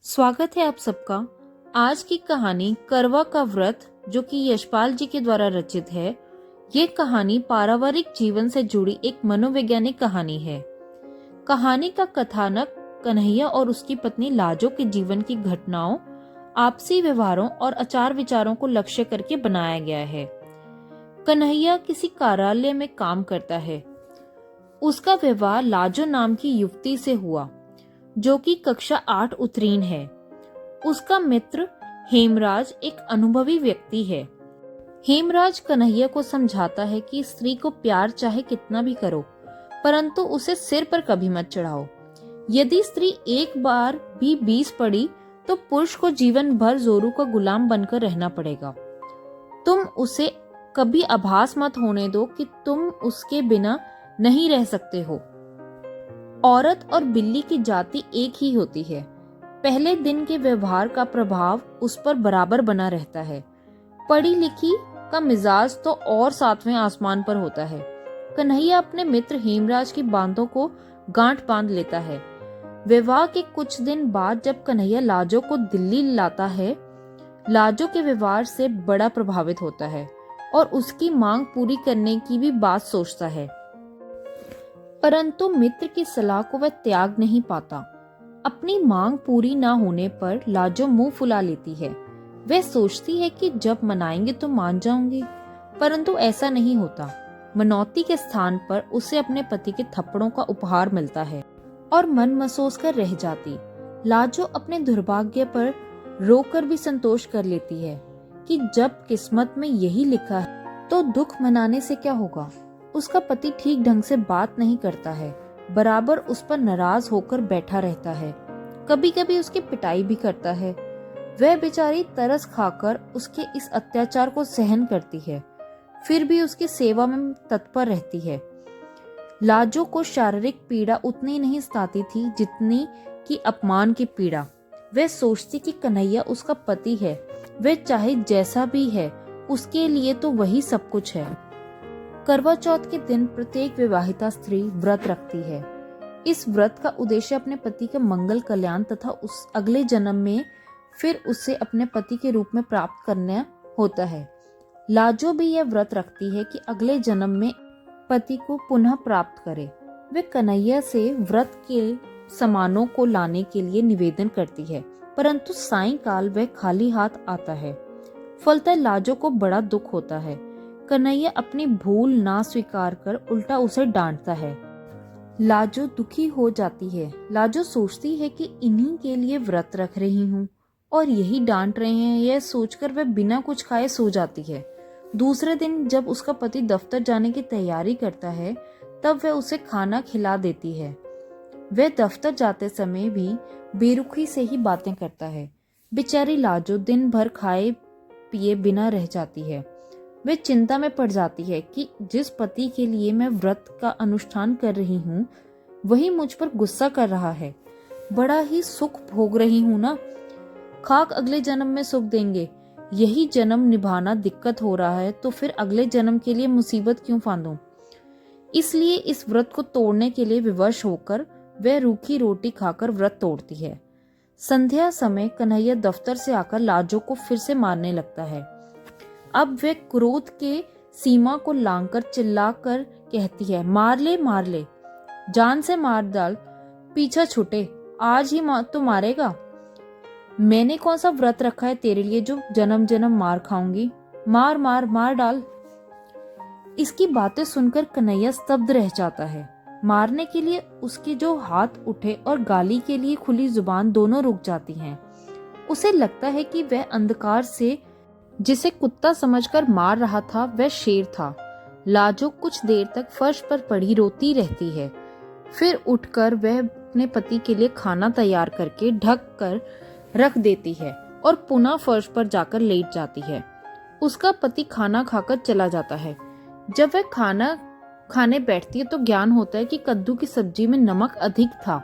स्वागत है आप सबका। आज की कहानी करवा का व्रत जो कि यशपाल जी के द्वारा रचित है। ये कहानी पारिवारिक जीवन से जुड़ी एक मनोवैज्ञानिक कहानी है। कहानी का कथानक कन्हैया और उसकी पत्नी लाजो के जीवन की घटनाओं, आपसी व्यवहारों और आचार विचारों को लक्ष्य करके बनाया गया है। कन्हैया किसी कार्यालय में काम करता है। उसका विवाह लाजो नाम की युवती से हुआ जो कि कक्षा 8 उत्तीर्ण है। उसका मित्र हेमराज एक अनुभवी व्यक्ति है। हेमराज कन्हैया को समझाता है कि स्त्री को प्यार चाहे कितना भी करो, परंतु उसे सिर पर कभी मत चढ़ाओ। यदि स्त्री एक बार भी बीस पड़ी तो पुरुष को जीवन भर जोरू का गुलाम बनकर रहना पड़ेगा। तुम उसे कभी आभास मत होने दो कि तुम उसके बिना नहीं रह सकते हो। औरत और बिल्ली की जाति एक ही होती है। पहले दिन के व्यवहार का प्रभाव उस पर बराबर बना रहता है। पढ़ी लिखी का मिजाज तो और सातवें आसमान पर होता है। कन्हैया अपने मित्र हेमराज की बातों को गांठ बांध लेता है। विवाह के कुछ दिन बाद जब कन्हैया लाजो को दिल्ली लाता है, लाजो के व्यवहार से बड़ा प्रभावित होता है और उसकी मांग पूरी करने की भी बात सोचता है, परंतु मित्र की सलाह को वह त्याग नहीं पाता। अपनी मांग पूरी ना होने पर लाजो मुंह फुला लेती है। वह सोचती है कि जब मनाएंगे तो मान जाऊंगी, परंतु ऐसा नहीं होता। मनौती के स्थान पर उसे अपने पति के थप्पड़ों का उपहार मिलता है और मन मसोस कर रह जाती। लाजो अपने दुर्भाग्य पर रोकर भी संतोष कर लेती है कि जब किस्मत में यही लिखा है तो दुख मनाने से क्या होगा। उसका पति ठीक ढंग से बात नहीं करता है, बराबर उस पर नाराज होकर बैठा रहता है। कभी कभी उसकी पिटाई भी करता है। वह बेचारी तरस खाकर उसके इस अत्याचार को सहन करती है, फिर भी उसकी सेवा में तत्पर रहती है। लाजो को शारीरिक पीड़ा उतनी नहीं सताती थी जितनी कि अपमान की पीड़ा। वह सोचती कि कन्हैया उसका पति है, वह चाहे जैसा भी है उसके लिए तो वही सब कुछ है। करवा चौथ के दिन प्रत्येक विवाहिता स्त्री व्रत रखती है। इस व्रत का उद्देश्य अपने पति का मंगल कल्याण तथा उस अगले जन्म में फिर उसे अपने पति के रूप में प्राप्त करना होता है। लाजो भी यह व्रत रखती है कि अगले जन्म में पति को पुनः प्राप्त करे। वे कन्हैया से व्रत के सामानों को लाने के लिए निवेदन करती है, परंतु सायंकाल वह खाली हाथ आता है। फलतः लाजो को बड़ा दुख होता है। कन्हैया अपनी भूल ना स्वीकार कर उल्टा उसे डांटता है। लाजो दुखी हो जाती है। लाजो सोचती है कि इन्हीं के लिए व्रत रख रही हूँ और यही डांट रहे हैं। यह सोचकर वह बिना कुछ खाए सो जाती है। दूसरे दिन जब उसका पति दफ्तर जाने की तैयारी करता है तब वह उसे खाना खिला देती है। वह दफ्तर जाते समय भी बेरुखी से ही बातें करता है। बेचारी लाजो दिन भर खाए पिए बिना रह जाती है। वे चिंता में पड़ जाती है कि जिस पति के लिए मैं व्रत का अनुष्ठान कर रही हूँ वही मुझ पर गुस्सा कर रहा है। बड़ा ही सुख भोग रही हूँ ना। खाक अगले जन्म में सुख देंगे। यही जन्म निभाना दिक्कत हो रहा है तो फिर अगले जन्म के लिए मुसीबत क्यों फांदूं। इसलिए इस व्रत को तोड़ने के लिए विवश होकर वह रूखी रोटी खाकर व्रत तोड़ती है। संध्या समय कन्हैया दफ्तर से आकर लाजो को फिर से मारने लगता है। अब वह क्रोध के सीमा को लांघकर चिल्लाकर कहती है, मार ले, जान से मार डाल, पीछा छूटे, आज ही तो मारेगा। मैंने कौन सा व्रत रखा है तेरे लिए जो जन्म जन्म मार खाऊंगी। मार मार मार डाल। इसकी बातें सुनकर कन्हैया स्तब्ध रह जाता है। मारने के लिए उसके जो हाथ उठे और गाली के लिए खुली जुबान दोनों रुक जाती हैं। उसे लगता है कि वह अंधकार से जिसे कुत्ता समझकर मार रहा था वह शेर था। लाजो कुछ देर तक फर्श पर पड़ी रोती रहती है। फिर उठकर वह अपने पति के लिए खाना तैयार करके ढक कर रख देती है और पुनः फर्श पर जाकर लेट जाती है। उसका पति खाना खाकर चला जाता है। जब वह खाना खाने बैठती है तो ज्ञान होता है कि कद्दू की सब्जी में नमक अधिक था।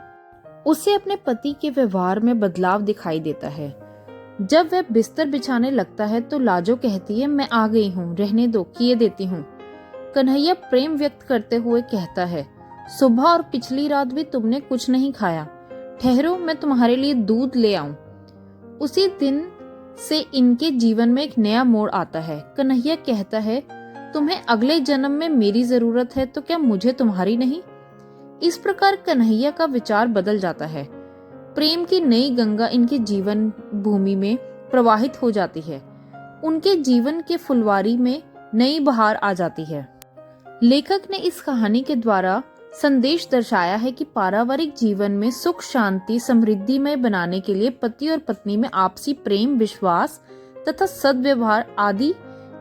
उसे अपने पति के व्यवहार में बदलाव दिखाई देता है। जब वह बिस्तर बिछाने लगता है तो लाजो कहती है, मैं आ गई हूँ, रहने दो, किए देती हूँ। कन्हैया प्रेम व्यक्त करते हुए कहता है, सुबह और पिछली रात भी तुमने कुछ नहीं खाया। ठहरो, मैं तुम्हारे लिए दूध ले आऊं। उसी दिन से इनके जीवन में एक नया मोड़ आता है। कन्हैया कहता है, तुम्हें अगले जन्म में मेरी जरूरत है तो क्या मुझे तुम्हारी नहीं। इस प्रकार कन्हैया का विचार बदल जाता है। प्रेम की नई गंगा इनके जीवन भूमि में प्रवाहित हो जाती है। उनके जीवन के फुलवारी में नई बहार आ जाती है। लेखक ने इस कहानी के द्वारा संदेश दर्शाया है कि पारिवारिक जीवन में सुख शांति समृद्धिमय बनाने के लिए पति और पत्नी में आपसी प्रेम, विश्वास तथा सद्व्यवहार आदि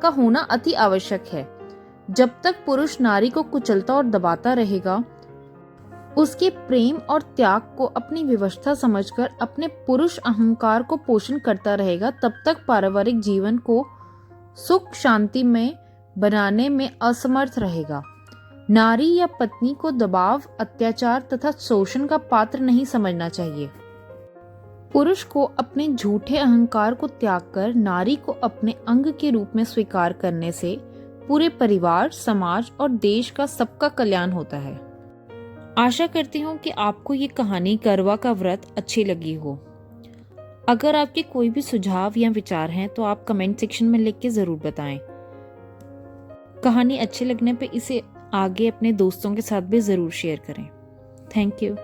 का होना अति आवश्यक है। जब तक पुरुष नारी को कुचलता और दबाता रहेगा, उसके प्रेम और त्याग को अपनी विवशता समझकर अपने पुरुष अहंकार को पोषण करता रहेगा, तब तक पारिवारिक जीवन को सुख शांति में बनाने में असमर्थ रहेगा। नारी या पत्नी को दबाव, अत्याचार तथा शोषण का पात्र नहीं समझना चाहिए। पुरुष को अपने झूठे अहंकार को त्याग कर नारी को अपने अंग के रूप में स्वीकार करने से पूरे परिवार, समाज और देश का सबका कल्याण होता है। आशा करती हूँ कि आपको ये कहानी करवा का व्रत अच्छी लगी हो। अगर आपके कोई भी सुझाव या विचार हैं तो आप कमेंट सेक्शन में लिख के जरूर बताएं। कहानी अच्छी लगने पे इसे आगे अपने दोस्तों के साथ भी जरूर शेयर करें। Thank you.